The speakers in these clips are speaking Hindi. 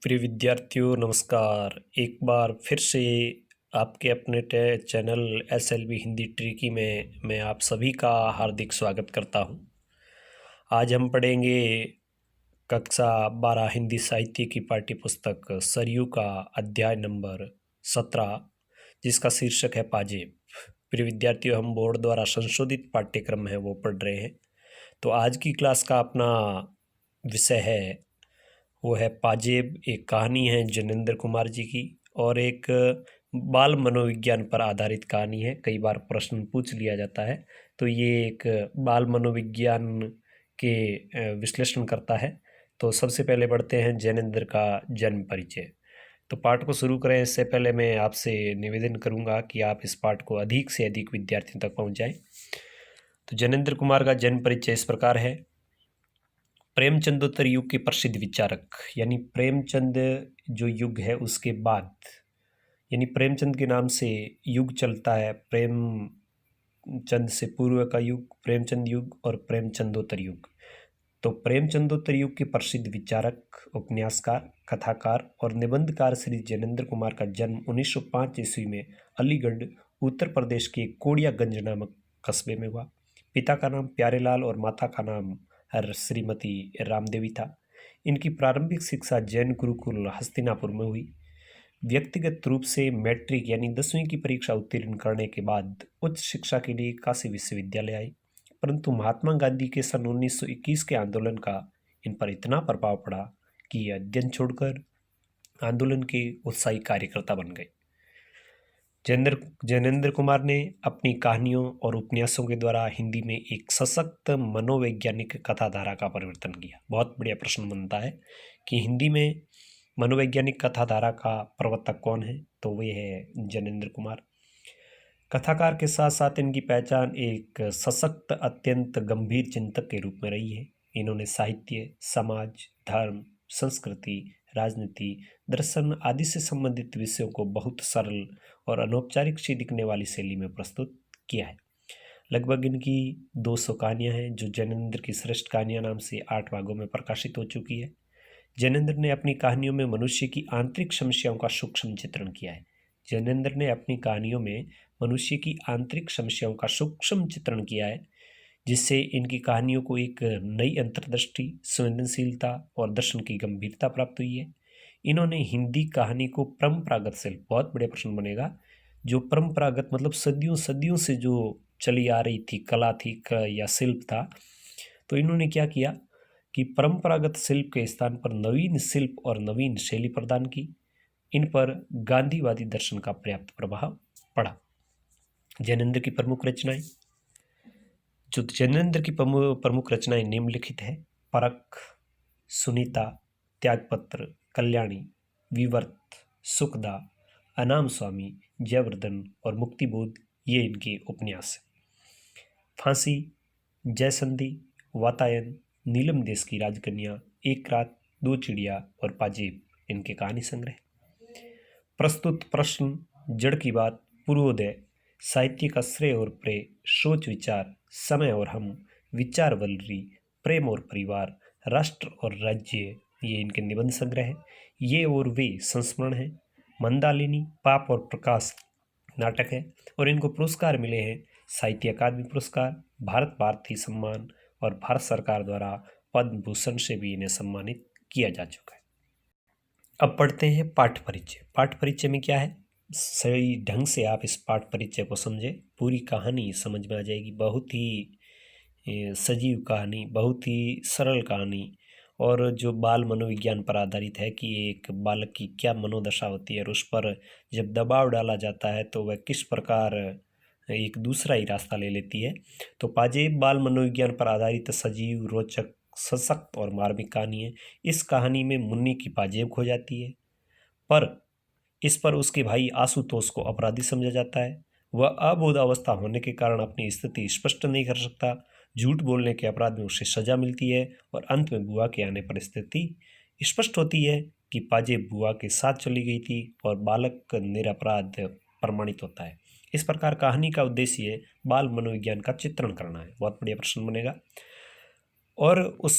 प्रिय विद्यार्थियों नमस्कार। एक बार फिर से आपके अपने चैनल SLB हिंदी ट्रिकी में मैं आप सभी का हार्दिक स्वागत करता हूं। आज हम पढ़ेंगे कक्षा 12 हिंदी साहित्य की पाठ्य पुस्तक सरयू का अध्याय नंबर 17 जिसका शीर्षक है पाजेब। प्रिय विद्यार्थियों, हम बोर्ड द्वारा संशोधित पाठ्यक्रम है वो पढ़ रहे हैं। तो आज की क्लास का अपना विषय है वो है पाजेब। एक कहानी है जैनेंद्र कुमार जी की और एक बाल मनोविज्ञान पर आधारित कहानी है। कई बार प्रश्न पूछ लिया जाता है, तो ये एक बाल मनोविज्ञान के विश्लेषण करता है। तो सबसे पहले बढ़ते हैं जैनेंद्र का जन्म परिचय। तो पाठ को शुरू करें इससे पहले मैं आपसे निवेदन करूंगा कि आप इस पाठ को अधिक से अधिक विद्यार्थियों तक पहुंचाएं। तो जैनेंद्र कुमार का जन्म परिचय इस प्रकार है। प्रेमचंदोत्तर युग के प्रसिद्ध विचारक, यानी प्रेमचंद जो युग है उसके बाद, यानी प्रेमचंद के नाम से युग चलता है। प्रेमचंद से पूर्व का युग प्रेमचंद युग और प्रेमचंदोत्तर युग। तो प्रेमचंदोत्तर युग के प्रसिद्ध विचारक, उपन्यासकार, कथाकार और निबंधकार श्री जैनेंद्र कुमार का जन्म 1905 ईस्वी में अलीगढ़ उत्तर प्रदेश के कोड़ियागंज नामक कस्बे में हुआ। पिता का नाम प्यारेलाल और माता का नाम श्रीमती रामदेवी था। इनकी प्रारंभिक शिक्षा जैन गुरुकुल हस्तिनापुर में हुई। व्यक्तिगत रूप से मैट्रिक यानी 10वीं की परीक्षा उत्तीर्ण करने के बाद उच्च शिक्षा के लिए काशी विश्वविद्यालय आई, परंतु महात्मा गांधी के सन 1921 के आंदोलन का इन पर इतना प्रभाव पड़ा कि ये अध्ययन छोड़कर आंदोलन के उत्साही कार्यकर्ता बन गए। जैनेंद्र कुमार ने अपनी कहानियों और उपन्यासों के द्वारा हिंदी में एक सशक्त मनोवैज्ञानिक कथाधारा का परिवर्तन किया। बहुत बढ़िया प्रश्न बनता है कि हिंदी में मनोवैज्ञानिक कथाधारा का प्रवर्तक कौन है, तो वे है जैनेंद्र कुमार। कथाकार के साथ साथ इनकी पहचान एक सशक्त, अत्यंत गंभीर चिंतक के रूप में रही है। इन्होंने साहित्य, समाज, धर्म, संस्कृति, राजनीति, दर्शन आदि से संबंधित विषयों को बहुत सरल और अनौपचारिक सी दिखने वाली शैली में प्रस्तुत किया है। लगभग इनकी 200 कहानियां हैं जो जैनेंद्र की श्रेष्ठ कहानियां नाम से 8 भागों में प्रकाशित हो चुकी है। जैनेंद्र ने अपनी कहानियों में मनुष्य की आंतरिक समस्याओं का सूक्ष्म चित्रण किया है। जैनेंद्र ने अपनी कहानियों में मनुष्य की आंतरिक समस्याओं का सूक्ष्म चित्रण किया है, जिससे इनकी कहानियों को एक नई अंतर्दृष्टि, संवेदनशीलता और दर्शन की गंभीरता प्राप्त हुई है। इन्होंने हिंदी कहानी को परंपरागत शिल्प, बहुत बड़े प्रश्न बनेगा, जो परंपरागत मतलब सदियों सदियों से जो चली आ रही थी कला थी या शिल्प था, तो इन्होंने क्या किया कि परंपरागत शिल्प के स्थान पर नवीन शिल्प और नवीन शैली प्रदान की। इन पर गांधीवादी दर्शन का पर्याप्त प्रभाव पड़ा। जैनेंद्र की प्रमुख रचनाएं, जो जैनेंद्र की प्रमुख रचनाएं निम्नलिखित है। परख, सुनीता, त्यागपत्र, कल्याणी, विवर्त, सुखदा, अनाम स्वामी, जयवर्धन और मुक्तिबोध, ये इनके उपन्यास हैं। फांसी, जयसंधि, वातायन, नीलम देश की राजकन्या, एक रात, दो चिड़िया और पाजेब इनके कहानी संग्रह। प्रस्तुत प्रश्न, जड़ की बात, पूर्वोदय, साहित्य का श्रेय और प्रेय, सोच विचार, समय और हम, विचार वल्लरी, प्रेम और परिवार, राष्ट्र और राज्य, ये इनके निबंध संग्रह है। ये और वे संस्मरण है। मंदालिनी, पाप और प्रकाश नाटक है और इनको पुरस्कार मिले हैं। साहित्य अकादमी पुरस्कार, भारत भारती सम्मान और भारत सरकार द्वारा पद्म भूषण से भी इन्हें सम्मानित किया जा चुका है। अब पढ़ते हैं पाठ परिचय। पाठ परिचय में क्या है, सही ढंग से आप इस पाठ परिचय को समझें, पूरी कहानी समझ में आ जाएगी। बहुत ही सजीव कहानी, बहुत ही सरल कहानी, और जो बाल मनोविज्ञान पर आधारित है कि एक बालक की क्या मनोदशा होती है और उस पर जब दबाव डाला जाता है तो वह किस प्रकार एक दूसरा ही रास्ता ले लेती है। तो पाजेब बाल मनोविज्ञान पर आधारित सजीव, रोचक, सशक्त और मार्मिक कहानी है। इस कहानी में मुन्नी की पाजेब खो जाती है, पर इस पर उसके भाई आशुतोष को अपराधी समझा जाता है। वह अबोध अवस्था होने के कारण अपनी स्थिति स्पष्ट नहीं कर सकता। झूठ बोलने के अपराध में उसे सजा मिलती है और अंत में बुआ के आने पर स्थिति स्पष्ट होती है कि पाजेब बुआ के साथ चली गई थी और बालक निरपराध प्रमाणित होता है। इस प्रकार कहानी का उद्देश्य बाल मनोविज्ञान का चित्रण करना है। बहुत बढ़िया प्रश्न बनेगा। और उस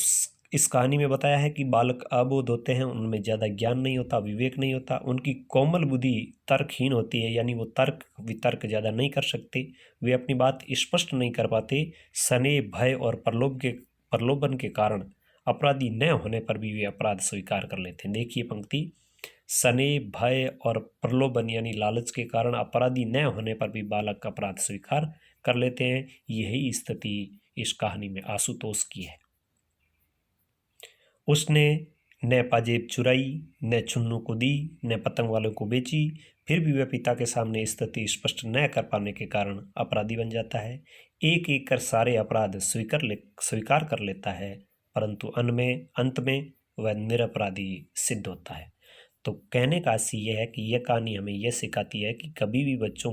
इस कहानी में बताया है कि बालक अबोध होते हैं, उनमें ज़्यादा ज्ञान नहीं होता, विवेक नहीं होता, उनकी कोमल बुद्धि तर्कहीन होती है, यानी वो तर्क वितर्क ज़्यादा नहीं कर सकते, वे अपनी बात स्पष्ट नहीं कर पाते। स्नेह, भय और प्रलोभन के कारण अपराधी न होने पर भी वे अपराध स्वीकार कर लेते हैं। देखिए पंक्ति, स्नेह, भय और प्रलोभन यानी लालच के कारण अपराधी न होने पर भी बालक अपराध स्वीकार कर लेते हैं। यही स्थिति इस कहानी में आशुतोष की है। उसने न पाजेब चुराई, न छुन्नू को दी, न पतंग वालों को बेची, फिर भी वह पिता के सामने स्थिति स्पष्ट न कर पाने के कारण अपराधी बन जाता है। एक एक कर सारे अपराध स्वीकार कर लेता है, परंतु अंत में वह निरपराधी सिद्ध होता है। तो कहने का आशय यह है कि यह कहानी हमें यह सिखाती है कि कभी भी बच्चों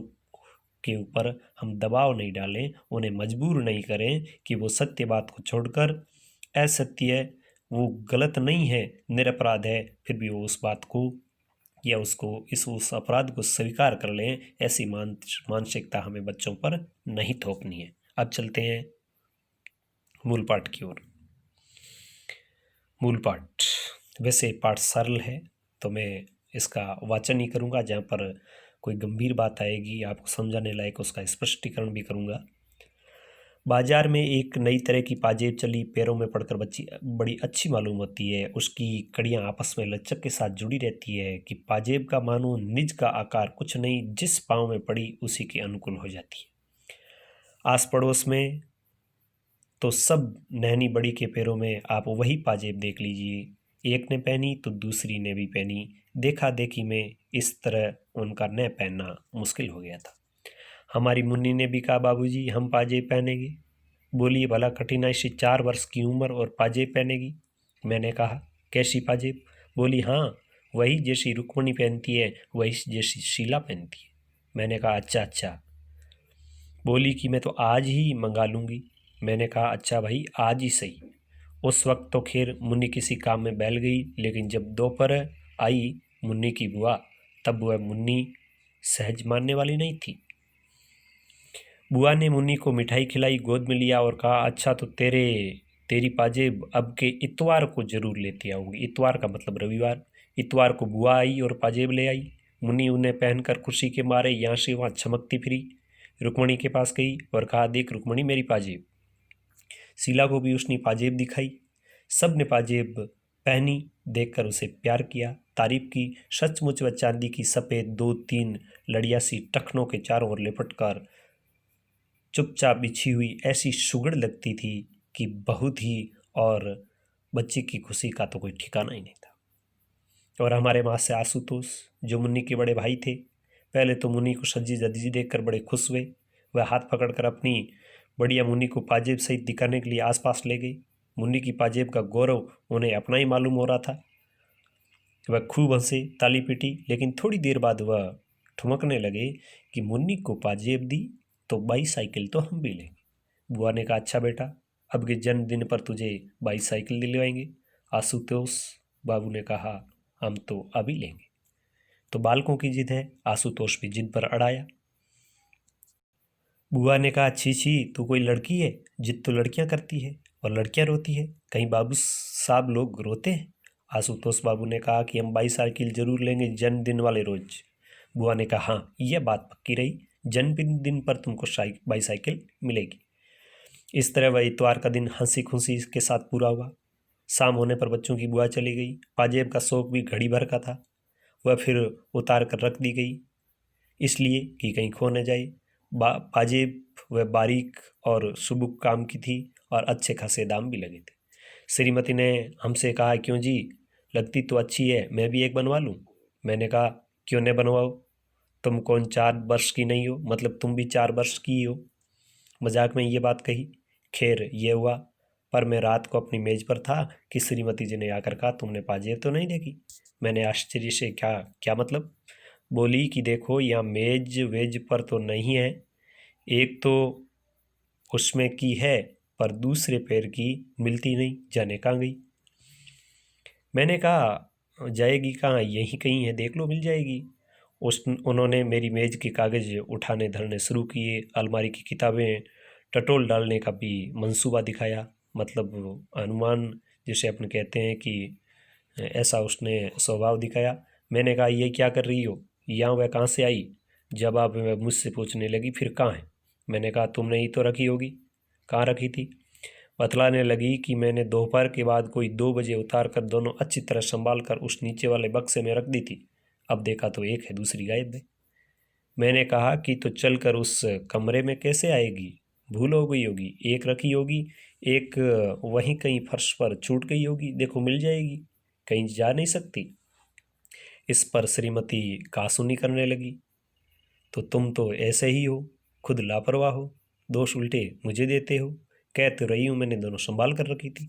के ऊपर हम दबाव नहीं डालें, उन्हें मजबूर नहीं करें कि वो सत्य बात को छोड़कर असत्य, वो गलत नहीं है, निरपराध है, फिर भी वो उस बात को या उस अपराध को स्वीकार कर लें। ऐसी मानसिकता हमें बच्चों पर नहीं थोपनी है। अब चलते हैं मूल पाठ की ओर। मूल पाठ, वैसे पाठ सरल है तो मैं इसका वाचन ही करूँगा, जहाँ पर कोई गंभीर बात आएगी आपको समझाने लायक उसका स्पष्टीकरण भी करूँगा। बाजार में एक नई तरह की पाजेब चली, पैरों में पड़कर बच्ची बड़ी अच्छी मालूम होती है। उसकी कड़ियाँ आपस में लचक के साथ जुड़ी रहती है कि पाजेब का मानो निज का आकार कुछ नहीं, जिस पाँव में पड़ी उसी के अनुकूल हो जाती है। आस पड़ोस में तो सब नहनी बड़ी के पैरों में आप वही पाजेब देख लीजिए, एक ने पहनी तो दूसरी ने भी पहनी। देखा देखी में इस तरह उनका न पहनना मुश्किल हो गया था। हमारी मुन्नी ने भी कहा, बाबूजी हम पाजेब पहनेंगे। बोली, भला कठिनाई से 4 वर्ष की उम्र और पाजेब पहनेगी? मैंने कहा, कैसी पाजेब? बोली, हाँ वही जैसी रुक्मणी पहनती है, वही जैसी शीला पहनती है। मैंने कहा, अच्छा अच्छा। बोली कि मैं तो आज ही मंगा लूँगी। मैंने कहा, अच्छा भाई आज ही सही। उस वक्त तो खैर मुन्नी किसी काम में बहल गई, लेकिन जब दोपहर आई मुन्नी की बुआ, तब वह मुन्नी सहज मानने वाली नहीं थी। बुआ ने मुन्नी को मिठाई खिलाई, गोद में लिया और कहा, अच्छा तो तेरी पाजेब अब के इतवार को जरूर लेती आऊँगी। इतवार का मतलब रविवार। इतवार को बुआ आई और पाजेब ले आई। मुन्नी उन्हें पहनकर खुशी के मारे यहाँ से वहाँ चमकती फिरी। रुक्मणी के पास गई और कहा, देख रुक्मणी मेरी पाजेब। शीला को भी उसने पाजेब दिखाई। सब ने पाजेब पहनी, देखकर उसे प्यार किया, तारीफ की। सचमुच वह चांदी की सफ़ेद 2-3 लड़िया सी टखनों के चारों ओर लिपट कर चुपचाप बिछी हुई ऐसी सुगड़ लगती थी कि बहुत ही, और बच्चे की खुशी का तो कोई ठिकाना ही नहीं था। और हमारे माँ से आशुतोष, जो मुन्नी के बड़े भाई थे, पहले तो मुन्नी को सजी धजी देखकर बड़े खुश हुए। वह हाथ पकड़कर अपनी बढ़िया मुन्नी को पाजेब सहित दिखाने के लिए आसपास ले गई। मुन्नी की पाजेब का गौरव उन्हें अपना ही मालूम हो रहा था। वह खूब हंसे, ताली पीटी, लेकिन थोड़ी देर बाद वह ठुमकने लगे कि मुन्नी को पाजेब दी तो बाईसाइकिल तो हम भी लेंगे। बुआ ने कहा, अच्छा बेटा, अब के जन्मदिन पर तुझे बाईसाइकिल दिलवाएंगे। आशुतोष बाबू ने कहा, हम तो अभी लेंगे। तो बालकों की जिद है, आशुतोष भी जिद पर अड़ाया। बुआ ने कहा, छी छी, तू कोई लड़की है? जिद तो लड़कियां करती है और लड़कियां रोती है, कहीं बाबू साहब लोग रोते हैं? आशुतोष बाबू ने कहा कि हम बाईसाइकिल जरूर लेंगे जन्मदिन वाले रोज। बुआ ने कहा, हाँ यह बात पक्की रही, जन्मदिन पर तुमको बाईसाइकिल मिलेगी। इस तरह वह इतवार का दिन हंसी खुशी के साथ पूरा हुआ। शाम होने पर बच्चों की बुआ चली गई। पाजेब का शौक भी घड़ी भर का था, वह फिर उतार कर रख दी गई, इसलिए कि कहीं खो न जाए। पाजेब वह बारीक और सुबुक काम की थी और अच्छे खासे दाम भी लगे थे। श्रीमती ने हमसे कहा, क्यों जी, लगती तो अच्छी है, मैं भी एक बनवा लूँ? मैंने कहा, क्यों न बनवाओ, तुम कौन 4 वर्ष की नहीं हो, मतलब तुम भी 4 वर्ष की ही हो। मजाक में ये बात कही। खैर ये हुआ, पर मैं रात को अपनी मेज पर था कि श्रीमती जी ने आकर कहा, तुमने पाजेब तो नहीं देखी? मैंने आश्चर्य से, क्या क्या मतलब? बोली कि देखो यहाँ मेज वेज पर तो नहीं है, एक तो उसमें की है पर दूसरे पैर की मिलती नहीं, जाने कहाँ गई। मैंने कहा, जाएगी कहाँ, यहीं कहीं है, देख लो मिल जाएगी। उन्होंने मेरी मेज के कागज़ उठाने धरने शुरू किए, अलमारी की किताबें टटोल डालने का भी मंसूबा दिखाया, मतलब अनुमान जिसे अपन कहते हैं कि ऐसा उसने स्वभाव दिखाया। मैंने कहा ये क्या कर रही हो, यहाँ वह कहाँ से आई। जब आप मुझसे पूछने लगी फिर कहाँ है। मैंने कहा तुमने ही तो रखी होगी। कहाँ रखी थी। बतलाने लगी कि मैंने दोपहर के बाद कोई 2 बजे उतार कर दोनों अच्छी तरह संभाल कर उस नीचे वाले बक्से में रख दी थी। अब देखा तो एक है, दूसरी गायब है। मैंने कहा कि तो चल कर उस कमरे में कैसे आएगी, भूल हो गई होगी, एक रखी होगी, एक वहीं कहीं फर्श पर छूट गई होगी, देखो मिल जाएगी, कहीं जा नहीं सकती। इस पर श्रीमती कासुनी करने लगी। तो तुम तो ऐसे ही हो, खुद लापरवाह हो, दोष उल्टे मुझे देते हो। कह तो रही हूँ मैंने दोनों संभाल कर रखी थी।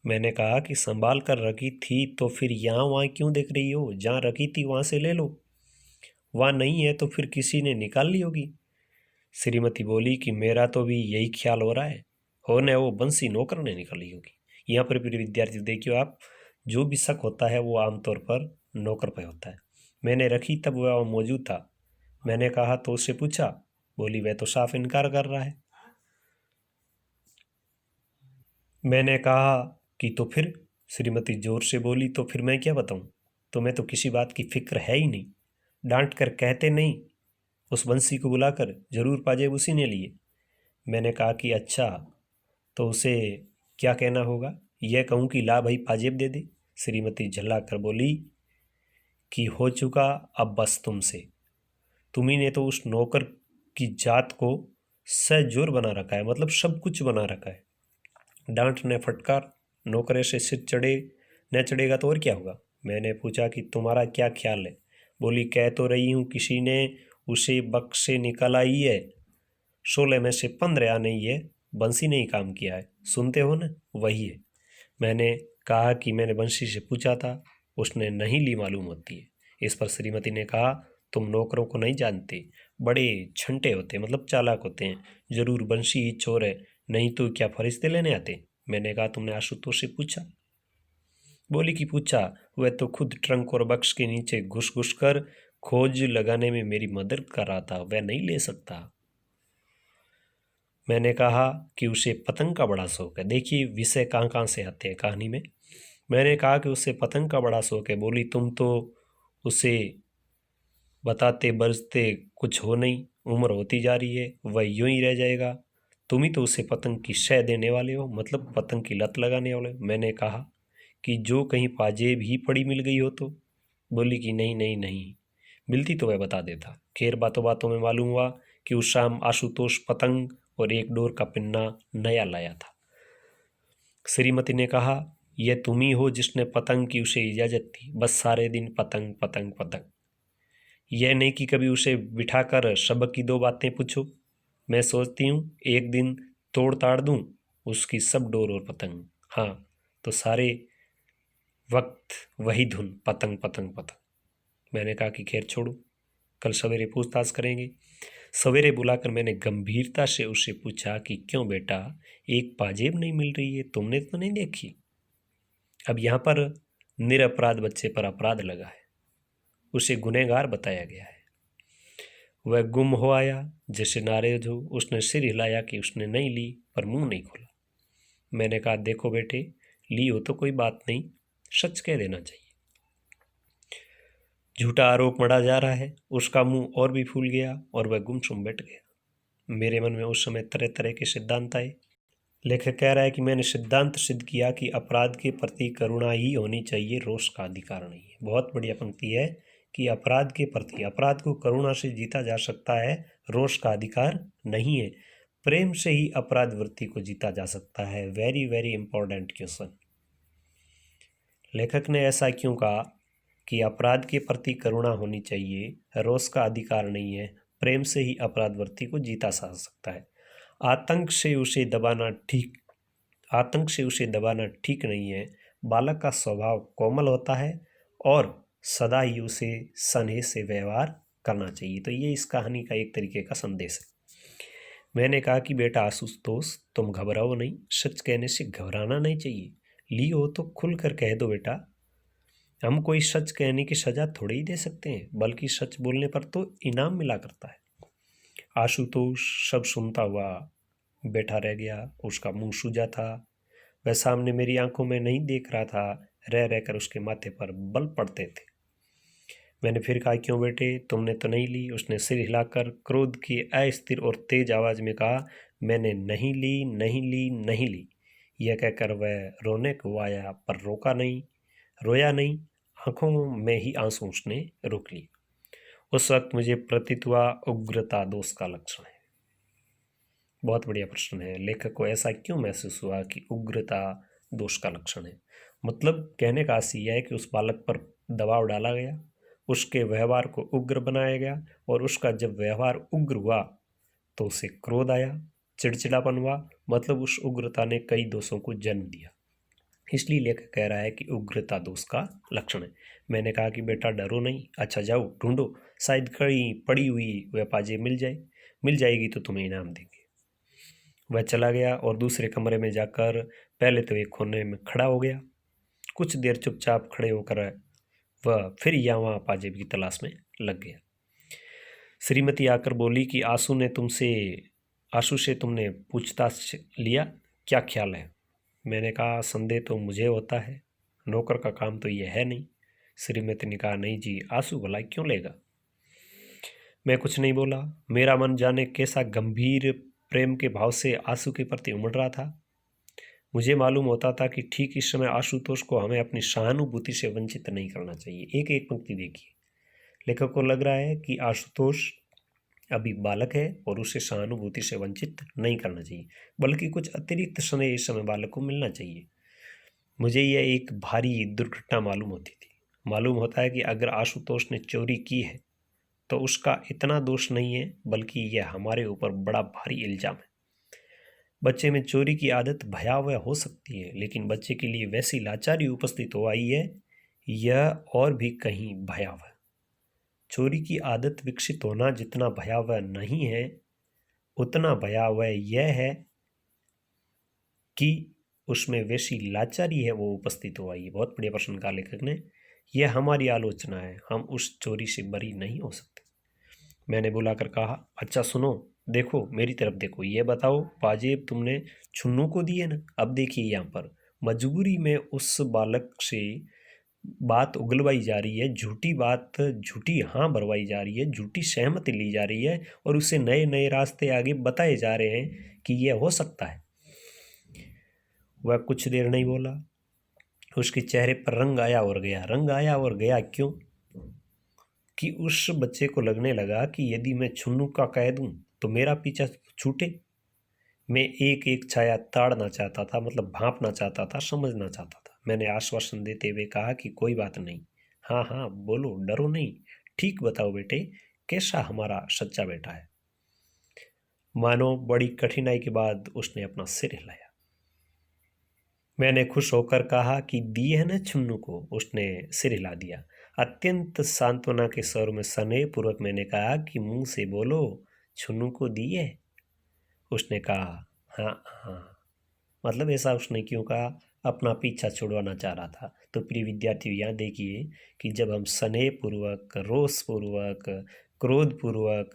मैंने कहा कि संभाल कर रखी थी तो फिर यहाँ वहाँ क्यों देख रही हो, जहाँ रखी थी वहाँ से ले लो। वहाँ नहीं है तो फिर किसी ने निकाल ली होगी। श्रीमती बोली कि मेरा तो भी यही ख्याल हो रहा है, हो न वो बंसी नौकर ने निकाली होगी। यहाँ पर प्रिय विद्यार्थी देखियो आप, जो भी शक होता है वो आमतौर पर नौकर पे होता है। मैंने रखी तब वह मौजूद था। मैंने कहा तो उससे पूछा। बोली वह तो साफ इनकार कर रहा है। मैंने कहा कि तो फिर। श्रीमती जोर से बोली तो फिर मैं क्या बताऊं, तुम्हें तो किसी बात की फिक्र है ही नहीं। डांट कर कहते नहीं, उस बंसी को बुलाकर जरूर पाजेब उसी ने लिए। मैंने कहा कि अच्छा, तो उसे क्या कहना होगा, यह कहूँ कि ला भाई पाजेब दे दे। श्रीमती झल्ला कर बोली कि हो चुका, अब बस तुमसे। तुम्ही ने तो उस नौकर की जात को सहजोर बना रखा है, मतलब सब कुछ बना रखा है। डांट ने फटकार, नौकरे से सिर चढ़े न चढ़ेगा तो और क्या होगा। मैंने पूछा कि तुम्हारा क्या ख्याल है। बोली कह तो रही हूँ किसी ने उसे बक्स से निकाला ही है, 16 में से 15 आने ही है, बंसी ने ही काम किया है, सुनते हो ना, वही है। मैंने कहा कि मैंने बंसी से पूछा था, उसने नहीं ली मालूम होती है। इस पर श्रीमती ने कहा तुम नौकरों को नहीं जानते, बड़े छंटे होते हैं, मतलब चालाक होते हैं, जरूर बंसी ही चोर है, नहीं तो क्या फरिश्ते लेने आते। मैंने कहा तुमने आशुतोष से पूछा। बोली कि पूछा, वह तो खुद ट्रंक और बक्स के नीचे घुस घुस कर खोज लगाने में मेरी मदद कर रहा था, वह नहीं ले सकता। मैंने कहा कि उसे पतंग का बड़ा शौक है। देखिए विषय कहाँ कहाँ से आते हैं कहानी में। मैंने कहा कि उसे पतंग का बड़ा शौक है। बोली तुम तो उसे बताते बरसते कुछ हो नहीं, उम्र होती जा रही है, वह यूं ही रह जाएगा। तुम ही तो उसे पतंग की शय देने वाले हो, मतलब पतंग की लत लगाने वाले हो। मैंने कहा कि जो कहीं पाजेब ही पड़ी मिल गई हो तो। बोली कि नहीं नहीं नहीं, मिलती तो वह बता देता। खैर बातों बातों में मालूम हुआ कि उस शाम आशुतोष पतंग और एक डोर का पिन्ना नया लाया था। श्रीमती ने कहा यह तुम ही हो जिसने पतंग की उसे इजाजत दी, बस सारे दिन पतंग पतंग पतंग। यह नहीं कि कभी उसे बिठाकर सबक की दो बातें पूछो। मैं सोचती हूँ एक दिन तोड़ ताड़ दूँ उसकी सब डोर और पतंग। हाँ, तो सारे वक्त वही धुन, पतंग पतंग पतंग। मैंने कहा कि खैर छोड़ो, कल सवेरे पूछताछ करेंगे। सवेरे बुलाकर मैंने गंभीरता से उससे पूछा कि क्यों बेटा, एक पाजेब नहीं मिल रही है, तुमने तो नहीं देखी। अब यहाँ पर निरपराध बच्चे पर अपराध लगा है, उसे गुनहगार बताया गया है। वह गुम हो आया जैसे नाराज हो। उसने सिर हिलाया कि उसने नहीं ली, पर मुंह नहीं खोला। मैंने कहा देखो बेटे, ली हो तो कोई बात नहीं, सच कह देना चाहिए। झूठा आरोप मढ़ा जा रहा है। उसका मुंह और भी फूल गया और वह गुमसुम बैठ गया। मेरे मन में उस समय तरह तरह के सिद्धांत आए। लेखक कह रहा है कि मैंने सिद्धांत सिद्ध किया कि अपराध के प्रति करुणा ही होनी चाहिए, रोष का अधिकार नहीं है। बहुत बढ़िया पंक्ति है कि अपराध के प्रति, अपराध को करुणा से जीता जा सकता है, रोष का अधिकार नहीं है। प्रेम से ही अपराध वृत्ति को जीता जा सकता है। Very very important question. लेखक ने ऐसा क्यों कहा कि अपराध के प्रति करुणा होनी चाहिए, रोष का अधिकार नहीं है, प्रेम से ही अपराध वृत्ति को जीता जा सकता है। आतंक से उसे दबाना ठीक नहीं है। बालक का स्वभाव कोमल होता है और सदा ही उसे स्नेह से व्यवहार करना चाहिए। तो ये इस कहानी का एक तरीके का संदेश है। मैंने कहा कि बेटा आशुतोष, तुम घबराओ नहीं, सच कहने से घबराना नहीं चाहिए। ली हो तो खुल कर कह दो बेटा, हम कोई सच कहने की सजा थोड़ी ही दे सकते हैं, बल्कि सच बोलने पर तो इनाम मिला करता है। आशुतोष सब सुनता हुआ बैठा रह गया, उसका मुंह सूजा था। वह सामने मेरी आंखों में नहीं देख रहा था, रह रहकर उसके माथे पर बल पड़ते थे। मैंने फिर कहा, क्यों बेटे, तुमने तो नहीं ली? उसने सिर हिलाकर क्रोध की अस्थिर और तेज आवाज में कहा, मैंने नहीं ली, नहीं ली, नहीं ली। यह कहकर वह रोने को आया, पर रोया नहीं। आंखों में ही आंसू उसने रोक लिए। उस वक्त मुझे प्रतीत हुआ उग्रता दोष का लक्षण है। बहुत बढ़िया प्रश्न है। लेखक को ऐसा क्यों महसूस हुआ कि उग्रता दोष का लक्षण है? मतलब कहने का आशय यह है कि उस बालक पर दबाव डाला गया, उसके व्यवहार को उग्र बनाया गया, और उसका जब व्यवहार उग्र हुआ तो उसे क्रोध आया, चिड़चिड़ापन हुआ। मतलब उस उग्रता ने कई दोषों को जन्म दिया। इसलिए लेखक कह रहा है कि उग्रता दोष का लक्षण है। मैंने कहा कि बेटा डरो नहीं, अच्छा जाओ ढूंढो, शायद कहीं पड़ी हुई वह पाजेब मिल जाएगी तो तुम्हें इनाम देंगे। वह चला गया और दूसरे कमरे में जाकर पहले तो एक कोने में खड़ा हो गया। कुछ देर चुपचाप खड़े होकर वह फिर यहाँ वहाँ पाजेब की तलाश में लग गया। श्रीमती आकर बोली कि आशु से तुमने पूछताछ लिया, क्या ख्याल है? मैंने कहा, संदेह तो मुझे होता है, नौकर का काम तो यह है नहीं। श्रीमती ने कहा, नहीं जी, आशु भला क्यों लेगा? मैं कुछ नहीं बोला। मेरा मन जाने कैसा गंभीर प्रेम के भाव से आशु के प्रति उमड़ रहा था। मुझे मालूम होता था कि ठीक इस समय आशुतोष को हमें अपनी सहानुभूति से वंचित नहीं करना चाहिए। एक एक पंक्ति देखिए। लेखक को लग रहा है कि आशुतोष अभी बालक है और उसे सहानुभूति से वंचित नहीं करना चाहिए, बल्कि कुछ अतिरिक्त समय इस समय बालक को मिलना चाहिए। मुझे यह एक भारी दुर्घटना मालूम होती थी। मालूम होता है कि अगर आशुतोष ने चोरी की है तो उसका इतना दोष नहीं है, बल्कि यह हमारे ऊपर बड़ा भारी इल्जाम है। बच्चे में चोरी की आदत भयावह हो सकती है, लेकिन बच्चे के लिए वैसी लाचारी उपस्थित हो आई है, यह और भी कहीं भयावह। चोरी की आदत विकसित होना जितना भयावह नहीं है, उतना भयावह यह है कि उसमें वैसी लाचारी है वो उपस्थित हो आई है। बहुत बढ़िया प्रश्न का लेखक ने। यह हमारी आलोचना है, हम उस चोरी से बरी नहीं हो सकते। मैंने बुलाकर कहा, अच्छा सुनो, देखो मेरी तरफ देखो, ये बताओ पाजेब तुमने छुन्नू को दी है ना? अब देखिए यहाँ पर मजबूरी में उस बालक से बात उगलवाई जा रही है, झूठी हाँ भरवाई जा रही है, झूठी सहमति ली जा रही है, और उसे नए नए रास्ते आगे बताए जा रहे हैं कि यह हो सकता है। वह कुछ देर नहीं बोला। उसके चेहरे पर रंग आया और गया। रंग आया और गया क्यों? कि उस बच्चे को लगने लगा कि यदि मैं छुन्नू का कह दूं तो मेरा पीछा छूटे। मैं एक एक छाया ताड़ना चाहता था, मतलब भांपना चाहता था, समझना चाहता था। मैंने आश्वासन देते हुए कहा कि कोई बात नहीं, हाँ हाँ बोलो, डरो नहीं, ठीक बताओ बेटे, कैसा हमारा सच्चा बेटा है? मानो बड़ी कठिनाई के बाद उसने अपना सिर हिलाया। मैंने खुश होकर कहा कि दी है ना छुन्नू को? उसने सिर हिला दिया। अत्यंत सांत्वना के स्वर में स्नेह पूर्वक मैंने कहा कि मुंह से बोलो, छुन्नू को दी है? उसने कहा, हाँ हाँ। मतलब ऐसा उसने क्यों कहा? अपना पीछा छुड़वाना चाह रहा था। तो प्रिय विद्यार्थियों, यहाँ देखिए कि जब हम स्नेहपूर्वक, रोषपूर्वक, क्रोधपूर्वक,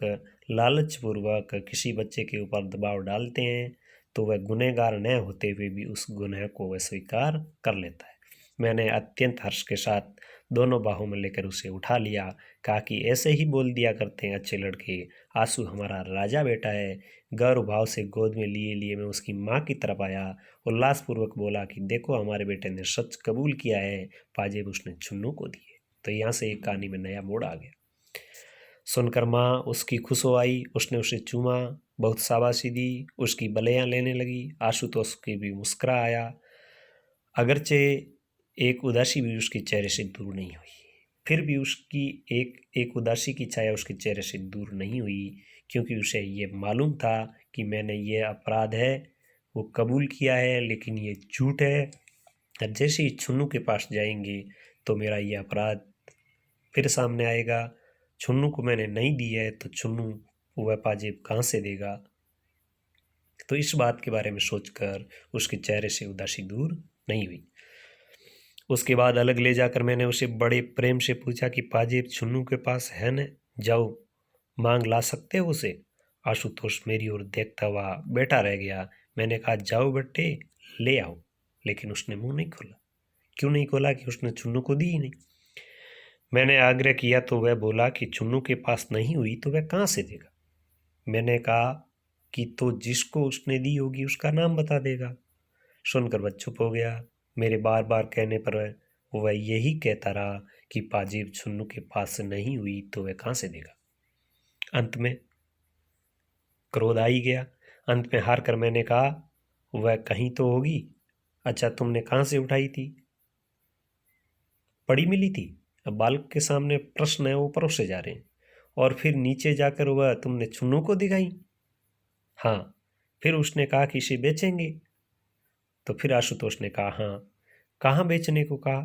लालचपूर्वक किसी बच्चे के ऊपर दबाव डालते हैं तो वह गुनहगार न होते हुए भी उस गुनह को वह स्वीकार कर लेता है। मैंने अत्यंत हर्ष के साथ दोनों बाहों में लेकर उसे उठा लिया। कहा कि ऐसे ही बोल दिया करते हैं अच्छे लड़के, आंसू हमारा राजा बेटा है। गौरव भाव से गोद में लिए लिए मैं उसकी माँ की तरफ आया, उल्लासपूर्वक बोला कि देखो हमारे बेटे ने सच कबूल किया है, पाजेब उसने छुन्नू को दिए। तो यहाँ से एक कहानी में नया मोड़ आ गया। सुनकर माँ उसकी खुश हो आई। उसने उसे चूमा, बहुत शाबाशी दी, उसकी बलैयाँ लेने लगी। आशुतोष की भी मुस्कुरा आया, अगरचे एक उदासी भी उसके चेहरे से दूर नहीं हुई। फिर भी उसकी एक उदासी की छाया उसके चेहरे से दूर नहीं हुई, क्योंकि उसे ये मालूम था कि मैंने ये अपराध है वो कबूल किया है, लेकिन ये झूठ है। और जैसे ही छुन्नू के पास जाएंगे तो मेरा ये अपराध फिर सामने आएगा। छुन्नू को मैंने नहीं दी है तो छुन्नू वह पाजेब कहाँ से देगा? तो इस बात के बारे में सोचकर उसके चेहरे से उदासी दूर नहीं हुई। उसके बाद अलग ले जाकर मैंने उसे बड़े प्रेम से पूछा कि पाजेब छुन्नू के पास है न? जाओ मांग ला सकते हो उसे? आशुतोष मेरी ओर देखता हुआ बैठा रह गया। मैंने कहा, जाओ बेटे ले आओ। लेकिन उसने मुंह नहीं खोला। क्यों नहीं खोला? कि उसने चुन्नू को दी ही नहीं। मैंने आग्रह किया तो वह बोला कि चुन्नू के पास नहीं हुई तो वह कहाँ से देगा। मैंने कहा कि तो जिसको उसने दी होगी उसका नाम बता देगा। सुनकर वह चुप हो गया। मेरे बार बार कहने पर वह यही कहता रहा कि पाजेब चुन्नू के पास नहीं हुई तो वह कहाँ से देगा। अंत में क्रोध आ ही गया। अंत में हार कर मैंने कहा, वह कहीं तो होगी। अच्छा, तुमने कहाँ से उठाई थी? पड़ी मिली थी। अब बालक के सामने प्रश्न है वो परोसे जा रहे हैं। और फिर नीचे जाकर वह तुमने चुन्नू को दिखाई? हाँ। फिर उसने कहा कि इसे बेचेंगे। तो फिर आशुतोष ने कहा, हाँ। कहाँ बेचने को कहा?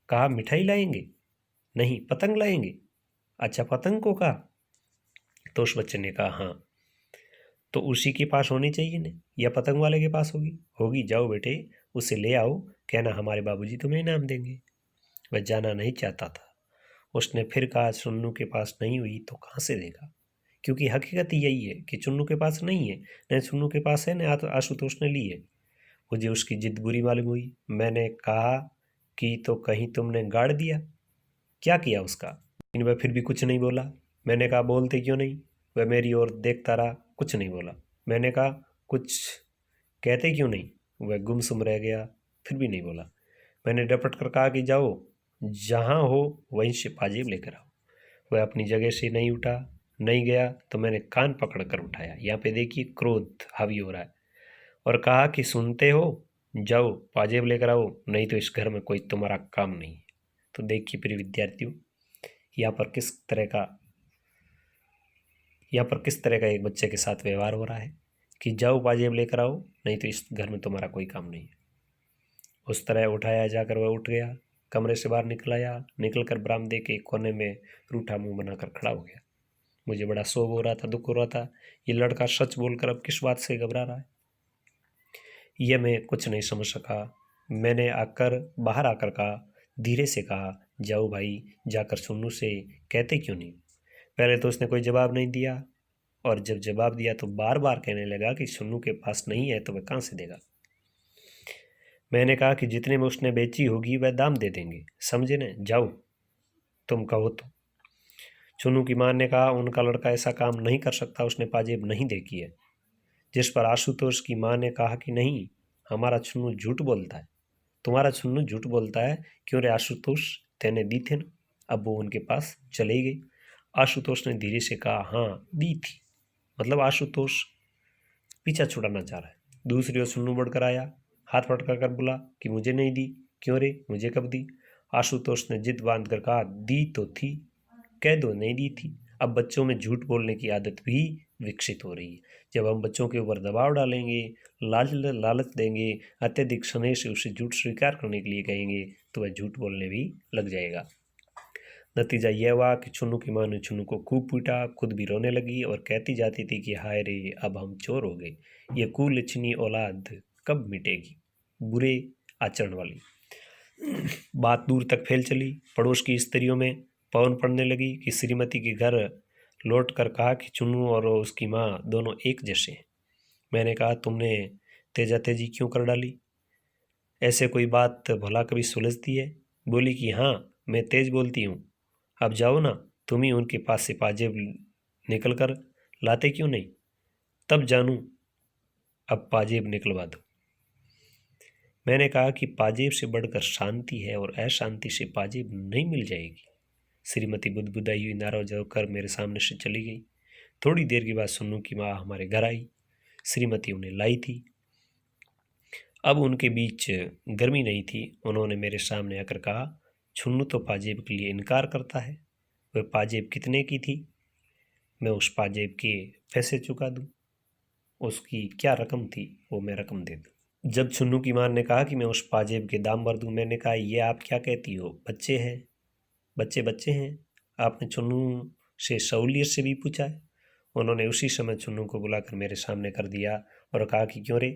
कहा मिठाई लाएंगे? नहीं, पतंग लाएंगे। अच्छा, पतंग को कहा? तो उस बच्चे ने कहा, हाँ। तो उसी के पास होनी चाहिए ना, या पतंग वाले के पास होगी? होगी, जाओ बेटे उसे ले आओ, कहना हमारे बाबूजी तुम्हें इनाम देंगे। वह जाना नहीं चाहता था। उसने फिर कहा, चुन्नू के पास नहीं हुई तो कहाँ से देगा? क्योंकि हकीकत यही है कि चुन्नू के पास नहीं है। न चुन्नू के पास है, न आशुतोष ने ली है। मुझे उसकी जिद बुरी मालूम हुई। मैंने कहा कि तो कहीं तुमने गाड़ दिया? क्या किया उसका? लेकिन वह फिर भी कुछ नहीं बोला। मैंने कहा, बोलते क्यों नहीं? वह मेरी ओर देखता रहा, कुछ नहीं बोला। मैंने कहा, कुछ कहते क्यों नहीं? वह गुमसुम रह गया, फिर भी नहीं बोला। मैंने डपट कर कहा कि जाओ, जहाँ हो वहीं से पाजेब लेकर आओ। वह अपनी जगह से नहीं उठा, नहीं गया। तो मैंने कान पकड़ कर उठाया। यहाँ पे देखिए क्रोध हावी हो रहा है। और कहा कि सुनते हो, जाओ पाजेब लेकर आओ, नहीं तो इस घर में कोई तुम्हारा काम नहीं है। तो देखिए प्रिय विद्यार्थियों, यहाँ पर किस तरह का एक बच्चे के साथ व्यवहार हो रहा है कि जाओ पाजेब लेकर आओ, नहीं तो इस घर में तुम्हारा कोई काम नहीं है। उस तरह उठाया जाकर वह उठ गया, कमरे से बाहर निकल आया। निकल कर बरामदे के कोने में रूठा मुंह बनाकर खड़ा हो गया। मुझे बड़ा शोक हो रहा था, दुख हो रहा था। ये लड़का सच बोलकर अब किस बात से घबरा रहा है, यह मैं कुछ नहीं समझ सका। मैंने बाहर आकर कहा, धीरे से कहा, जाओ भाई, जाकर सुन्नू से कहते क्यों नहीं? पहले तो उसने कोई जवाब नहीं दिया, और जब जवाब दिया तो बार बार कहने लगा कि सुन्नू के पास नहीं है तो वह कहाँ से देगा। मैंने कहा कि जितने में उसने बेची होगी वह दाम दे देंगे, समझे न? जाओ, तुम कहो तो। चुन्नू की मां ने कहा, उनका लड़का ऐसा काम नहीं कर सकता, उसने पाजेब नहीं देखी है। जिस पर आशुतोष की मां ने कहा कि नहीं, हमारा चुन्नू झूठ बोलता है। तुम्हारा चुन्नू झूठ बोलता है। क्यों रे आशुतोष, तेने दी थे ना? अब वो उनके पास चली गई। आशुतोष ने धीरे से कहा, हाँ दी थी। मतलब आशुतोष पीछा छुड़ाना चाह रहा है। दूसरी ओर सुन्नू बढ़कर आया, हाथ पटका कर बोला कि मुझे नहीं दी। क्यों रे, मुझे कब दी? आशुतोष ने जिद बांध कर कहा, दी तो थी, कह दो नहीं दी थी। अब बच्चों में झूठ बोलने की आदत भी विकसित हो रही है। जब हम बच्चों के ऊपर दबाव डालेंगे, लालच देंगे, अत्यधिक स्नेह से उसे झूठ स्वीकार करने के लिए कहेंगे, तो वह झूठ बोलने भी लग जाएगा। नतीजा यह हुआ कि चुन्नू की मां ने चुन्नू को खूब पीटा, खुद भी रोने लगी और कहती जाती थी कि हाय रे, अब हम चोर हो गए, ये कुलच्छनी औलाद कब मिटेगी, बुरे आचरण वाली। बात दूर तक फैल चली। पड़ोस की स्त्रियों में पवन पड़ने लगी कि श्रीमती के घर लौट कर कहा कि चुन्नू और उसकी माँ दोनों एक जैसे हैं। मैंने कहा, तुमने तेजा तेजी क्यों कर डाली? ऐसे कोई बात भला कभी सुलझती है? बोली कि हाँ, मैं तेज बोलती हूँ। अब जाओ ना, तुम ही उनके पास से पाजेब निकल कर लाते क्यों नहीं? तब जानूं, अब पाजेब निकलवा दो। मैंने कहा कि पाजेब से बढ़कर शांति है और अशांति से पाजेब नहीं मिल जाएगी। श्रीमती बुदबुदाई हुई नाराज होकर मेरे सामने से चली गई। थोड़ी देर के बाद सुन्नू की माँ हमारे घर आई। श्रीमती उन्हें लाई थी। अब उनके बीच गर्मी नहीं थी। उन्होंने मेरे सामने आकर कहा, छुन्नू तो पाजेब के लिए इनकार करता है। वह पाजेब कितने की थी? मैं उस पाजेब के पैसे चुका दूं? उसकी क्या रकम थी, वो मैं रकम दे दूं? जब छुन्नू की मां ने कहा कि मैं उस पाजेब के दाम भर दूं, मैंने कहा, ये आप क्या कहती हो? बच्चे हैं, बच्चे बच्चे हैं। आपने छुन्नू से सहूलियत से भी पूछा है? उन्होंने उसी समय छुन्नू को बुलाकर मेरे सामने कर दिया और कहा कि क्यों रे,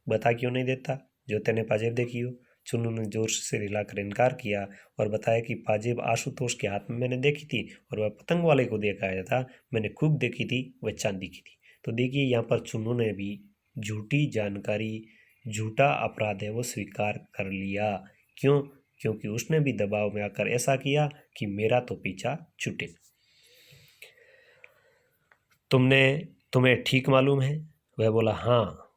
बता क्यों नहीं देता जो तेने पाजेब देखी हो? चुन्नू ने जोर से हिलाकर इनकार किया और बताया कि पाजेब आशुतोष के हाथ में मैंने देखी थी और वह पतंग वाले को देखा आया था, मैंने खूब देखी थी, वह चांदी की थी। तो देखिए यहाँ पर चुन्नू ने भी झूठी जानकारी झूठा अपराध है वो स्वीकार कर लिया। क्यों? क्योंकि उसने भी दबाव में आकर ऐसा किया कि मेरा तो पीछा छूटे। तुम्हें ठीक मालूम है? वह बोला, हाँ।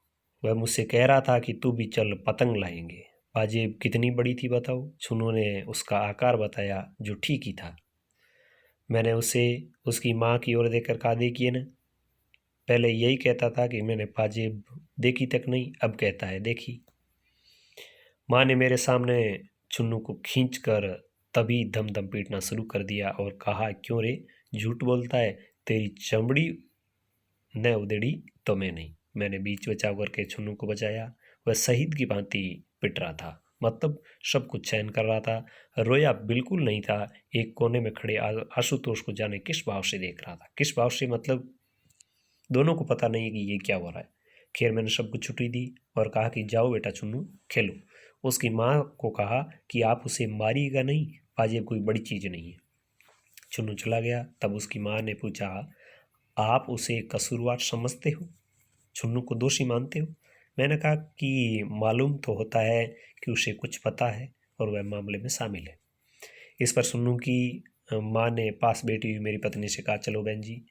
वह मुझसे कह रहा था कि तू भी चल, पतंग लाएंगे। पाजेब कितनी बड़ी थी बताओ? छुन्नू ने उसका आकार बताया, जो ठीक ही था। मैंने उसे उसकी माँ की ओर देखकर कहा, देखिए न, पहले यही कहता था कि मैंने पाजेब देखी तक नहीं, अब कहता है देखी। माँ ने मेरे सामने छुन्नू को खींच कर तभी धम धम पीटना शुरू कर दिया और कहा, क्यों रे, झूठ बोलता है, तेरी चमड़ी न उधेड़ी तो मैं नहीं। मैंने बीच बचाव करके छुन्नू को बचाया। वह शहीद की भांति पिट रहा था, मतलब सब कुछ सहन कर रहा था, रोया बिल्कुल नहीं था। एक कोने में खड़े आशुतोष को जाने किस भाव से देख रहा था। किस भाव से मतलब दोनों को पता नहीं कि ये क्या हो रहा है। खैर, मैंने सबको छुट्टी दी और कहा कि जाओ बेटा चुन्नू, खेलो। उसकी माँ को कहा कि आप उसे मारिएगा नहीं, पाजेब कोई बड़ी चीज़ नहीं है। चुन्नू चला गया। तब उसकी माँ ने पूछा, आप उसे कसूरवार समझते हो, छुन्नू को दोषी मानते हो? मैंने कहा कि मालूम तो होता है कि उसे कुछ पता है और वह मामले में शामिल है। इस पर छुन्नू की माँ ने पास बैठी हुई मेरी पत्नी से कहा, चलो बहन जी,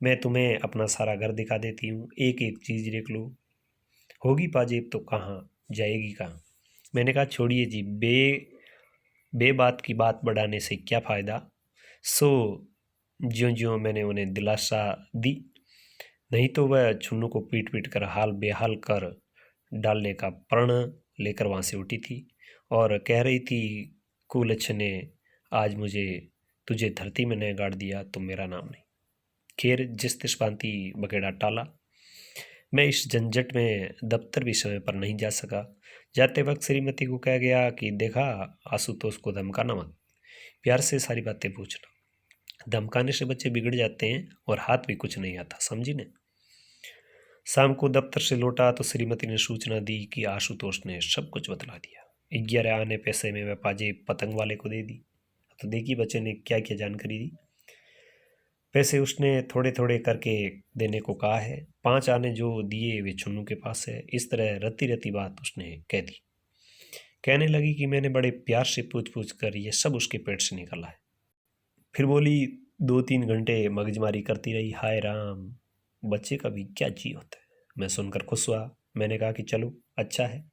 मैं तुम्हें अपना सारा घर दिखा देती हूँ, एक एक चीज़ देख लो। होगी पाजेब तो कहाँ, जाएगी कहाँ? मैंने कहा, छोड़िए जी, बे बात की बात बढ़ाने से क्या फ़ायदा। सो ज्यों ज्यों मैंने उन्हें दिलासा दी, नहीं तो वह छुन्नू को पीट पीट कर हाल बेहाल कर डालने का प्रण लेकर वहाँ से उठी थी और कह रही थी, कुलच्छने, आज मुझे तुझे धरती में न गाड़ दिया तो मेरा नाम नहीं। खैर, जिस तिस भांति बखेड़ा टाला। मैं इस झंझट में दफ्तर भी समय पर नहीं जा सका। जाते वक्त श्रीमती को कह गया कि देखा, आशुतोष को धमकाना मत, प्यार से सारी बातें पूछना। धमकाने से बच्चे बिगड़ जाते हैं और हाथ भी कुछ नहीं आता, समझी ने। शाम को दफ्तर से लौटा तो श्रीमती ने सूचना दी कि आशुतोष ने सब कुछ बतला दिया। 11 आने पैसे में वह पाजेब पतंग वाले को दे दी। तो देखिए बच्चे ने क्या क्या जानकारी दी। पैसे उसने थोड़े थोड़े करके देने को कहा है। 5 आने जो दिए वे छुन्नू के पास है। इस तरह रती रती बात उसने कह दी। कहने लगी कि मैंने बड़े प्यार से पूछ पूछ कर ये सब उसके पेट से निकला है। फिर बोली, 2-3 घंटे मगजमारी करती रही। हाय राम, बच्चे का भी क्या जी होता है। मैं सुनकर खुश हुआ। मैंने कहा कि चलो अच्छा है,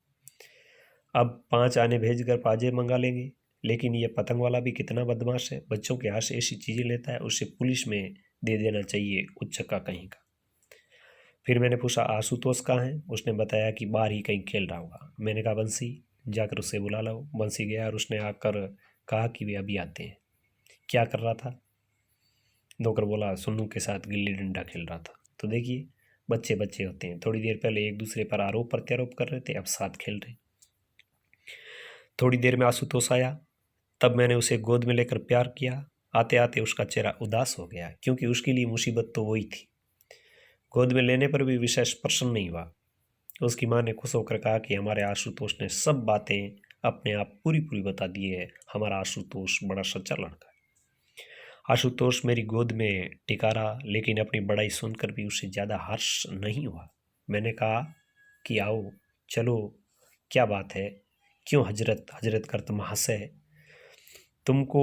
अब 5 आने भेज कर पाजेब मंगा लेंगे। लेकिन ये पतंग वाला भी कितना बदमाश है, बच्चों के हाथ से ऐसी चीज़ें लेता है, उसे पुलिस में दे देना चाहिए, उच्चका कहीं का। फिर मैंने पूछा, आशुतोष कहाँ है? उसने बताया कि बाहर ही कहीं खेल रहा होगा। मैंने कहा, बंसी, जाकर उसे बुला लो। बंसी गया और उसने आकर कहा कि वे अभी आते हैं। क्या कर रहा था? नौकर बोला, सुन्नू के साथ गिल्ली डंडा खेल रहा था। तो देखिए, बच्चे बच्चे होते हैं, थोड़ी देर पहले एक दूसरे पर आरोप प्रत्यारोप कर रहे थे, अब साथ खेल रहे। थोड़ी देर में आशुतोष आया, तब मैंने उसे गोद में लेकर प्यार किया। आते आते उसका चेहरा उदास हो गया, क्योंकि उसके लिए मुसीबत तो वही थी। गोद में लेने पर भी विशेष प्रसन्न नहीं हुआ। उसकी माँ ने खुश होकर कहा कि हमारे आशुतोष ने सब बातें अपने आप पूरी पूरी बता दी है। हमारा आशुतोष बड़ा सच्चा लड़का है। आशुतोष मेरी गोद में टिका रहा, लेकिन अपनी बड़ाई सुनकर भी उसे ज़्यादा हर्ष नहीं हुआ। मैंने कहा कि आओ चलो, क्या बात है, क्यों हजरत हजरत कर तुम हंसे? तुमको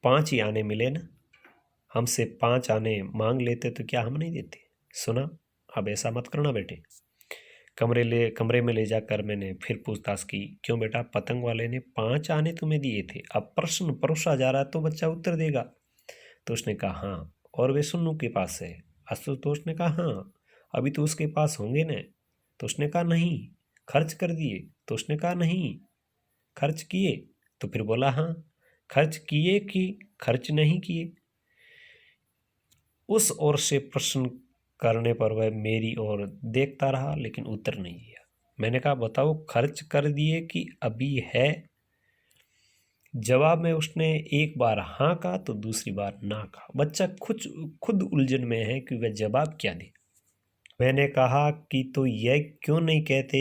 5 ही आने मिले ना, हमसे 5 आने मांग लेते तो क्या हम नहीं देते? सुना, अब ऐसा मत करना बेटे। कमरे में ले जाकर मैंने फिर पूछताछ की, क्यों बेटा, पतंग वाले ने 5 आने तुम्हें दिए थे, अब प्रश्न परोसा जा रहा है तो बच्चा उत्तर देगा। तो उसने कहा, हाँ, और वे सुन्नू के पास है। आशुतोष ने कहा, हाँ, अभी तो उसके पास होंगे न। तो उसने कहा, नहीं, खर्च कर दिए। तो उसने कहा, नहीं, खर्च किए। तो फिर बोला, हाँ, खर्च किए कि खर्च नहीं किए। उस ओर से प्रश्न करने पर वह मेरी ओर देखता रहा, लेकिन उत्तर नहीं दिया। मैंने कहा, बताओ, खर्च कर दिए कि अभी है? जवाब में उसने एक बार हाँ कहा तो दूसरी बार ना कहा। बच्चा खुद उलझन में है कि वह जवाब क्या दे। मैंने कहा कि तो यह क्यों नहीं कहते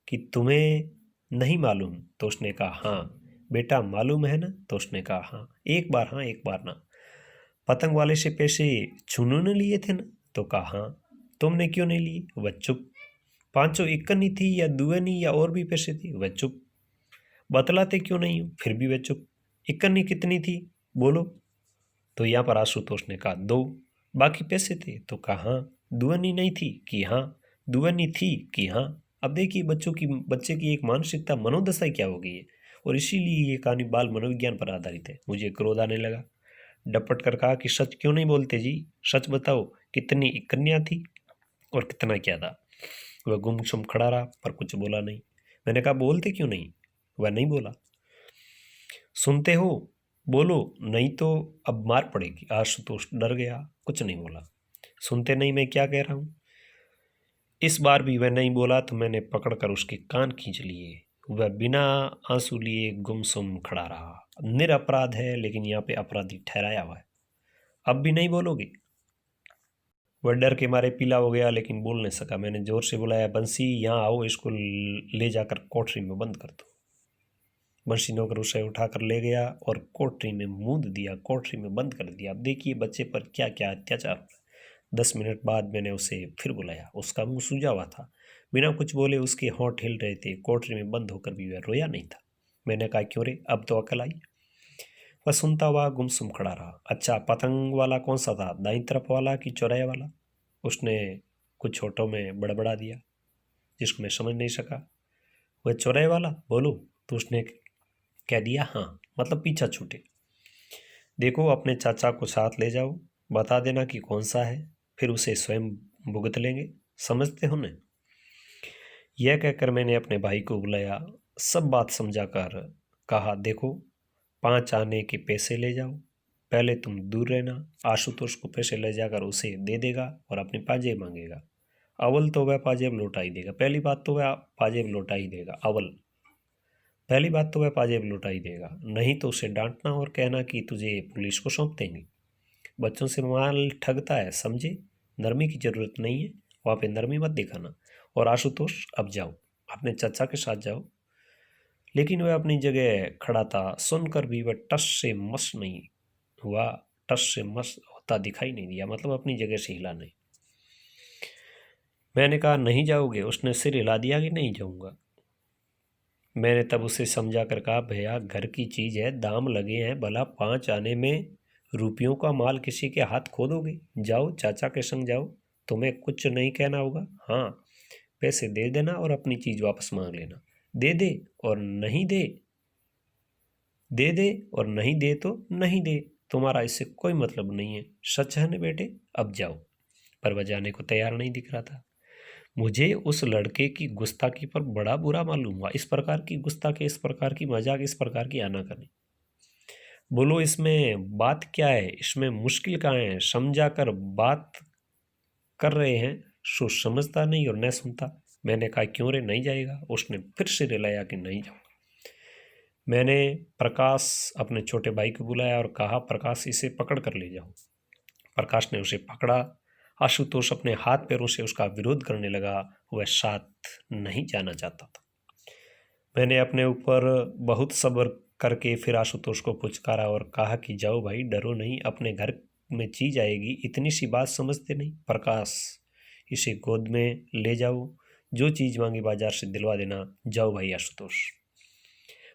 कि तुम्हें नहीं मालूम? तो उसने कहा, हाँ बेटा, मालूम है ना? तो उसने कहा, हाँ, एक बार हाँ एक बार ना। पतंग वाले से पैसे छुन्नू ने लिए थे ना? तो कहा, हाँ। तुमने क्यों नहीं लिए? वह चुप। पांचों इक्कनी थी या दुगनी या और भी पैसे थी? वह चुप। बतलाते क्यों नहीं हो? फिर भी वह चुप। इक्कनी कितनी थी बोलो। तो यहाँ पर आशुतोष ने कहा 2। बाकी पैसे थे? तो कहा हाँ। दुगनी नहीं थी? कि हाँ। दुगनी थी? कि हाँ। अब देखिए बच्चे की एक मानसिकता मनोदशा क्या हो गई है, और इसीलिए ये कहानी बाल मनोविज्ञान पर आधारित है। मुझे क्रोध आने लगा। डपट कर कहा कि सच क्यों नहीं बोलते जी, सच बताओ कितनी कन्या थी और कितना क्या था। वह गुमसुम खड़ा रहा पर कुछ बोला नहीं। मैंने कहा बोलते क्यों नहीं? वह नहीं बोला। सुनते हो? बोलो, नहीं तो अब मार पड़ेगी। आशुतोष डर गया, कुछ नहीं बोला। सुनते नहीं मैं क्या कह रहा हूँ? इस बार भी वह नहीं बोला तो मैंने पकड़कर उसके कान खींच लिए। वह बिना आंसू लिए गुमसुम खड़ा रहा। निरपराध है लेकिन यहाँ पे अपराधी ठहराया हुआ है। अब भी नहीं बोलोगे? वह डर के मारे पीला हो गया लेकिन बोल नहीं सका। मैंने जोर से बुलाया, बंसी यहाँ आओ, इसको ले जाकर कोठरी में बंद कर दो। बंसी नौकर उसे उठाकर ले गया और कोठरी में मूंद दिया, कोठरी में बंद कर दिया। अब देखिए बच्चे पर क्या क्या अत्याचार हो। 10 मिनट बाद मैंने उसे फिर बुलाया। उसका मुंह सूजा हुआ था, बिना कुछ बोले उसके होंठ हिल रहे थे। कोठरी में बंद होकर भी वह रोया नहीं था। मैंने कहा क्यों रे, अब तो अकल आई? वह सुनता हुआ गुमसुम खड़ा रहा। अच्छा, पतंग वाला कौन सा था, दाईं तरफ वाला कि चौराहे वाला? उसने कुछ छोटों में बड़बड़ा दिया जिसको मैं समझ नहीं सका। वह चौराहे वाला बोलो। तो उसने कह दिया हाँ, मतलब पीछा छूटे। देखो अपने चाचा को साथ ले जाओ, बता देना कि कौन सा है, फिर उसे स्वयं भुगत लेंगे, समझते हो न? यह कहकर मैंने अपने भाई को बुलाया, सब बात समझाकर कहा देखो 5 आने के पैसे ले जाओ, पहले तुम दूर रहना। आशुतोष को पैसे ले जाकर उसे दे देगा और अपनी पाजेब मांगेगा। अव्वल तो वह पाजेब लौटा ही देगा। पहली बात तो वह पाजेब लौटा ही देगा। पहली बात तो वह पाजेब लौटा ही देगा, नहीं तो उसे डांटना और कहना कि तुझे पुलिस को सौंप देंगे। बच्चों से माल ठगता है, समझे? नरमी की जरूरत नहीं है, वहाँ पे नरमी मत दिखाना। और आशुतोष अब जाओ, अपने चाचा के साथ जाओ। लेकिन वह अपनी जगह खड़ा था। सुनकर भी वह टस से मस नहीं हुआ, टस से मस होता दिखाई नहीं दिया, मतलब अपनी जगह से हिला नहीं। मैंने कहा नहीं जाओगे? उसने सिर हिला दिया कि नहीं जाऊंगा। मैंने तब उसे समझा कर कहा भैया घर की चीज़ है, दाम लगे हैं, भला 5 आने में रुपयों का माल किसी के हाथ खो दोगे? जाओ चाचा के संग जाओ, तुम्हें कुछ नहीं कहना होगा। हाँ, पैसे दे देना और अपनी चीज़ वापस मांग लेना। दे दे और नहीं दे, दे दे और नहीं दे तो नहीं दे, तुम्हारा इससे कोई मतलब नहीं है। सच है न बेटे, अब जाओ। पर वह जाने को तैयार नहीं दिख रहा था। मुझे उस लड़के की गुस्ताखी पर बड़ा बुरा मालूम हुआ। इस प्रकार की गुस्ताखी, इस प्रकार की मजाक, इस प्रकार की आनाकानी। बोलो इसमें बात क्या है, इसमें मुश्किल कहाँ है? समझा कर बात कर रहे हैं सो समझता नहीं और न सुनता। मैंने कहा क्यों रे, नहीं जाएगा? उसने फिर से रिलाया कि नहीं जाऊंगा। मैंने प्रकाश अपने छोटे भाई को बुलाया और कहा प्रकाश इसे पकड़ कर ले जाओ। प्रकाश ने उसे पकड़ा। आशुतोष अपने हाथ पैरों से उसका विरोध करने लगा, वह साथ नहीं जाना चाहता था। मैंने अपने ऊपर बहुत सब्र करके फिर आशुतोष को पुचकारा और कहा कि जाओ भाई, डरो नहीं, अपने घर में चीज आएगी, इतनी सी बात समझते नहीं। प्रकाश इसे गोद में ले जाओ, जो चीज मांगी बाजार से दिलवा देना। जाओ भाई आशुतोष।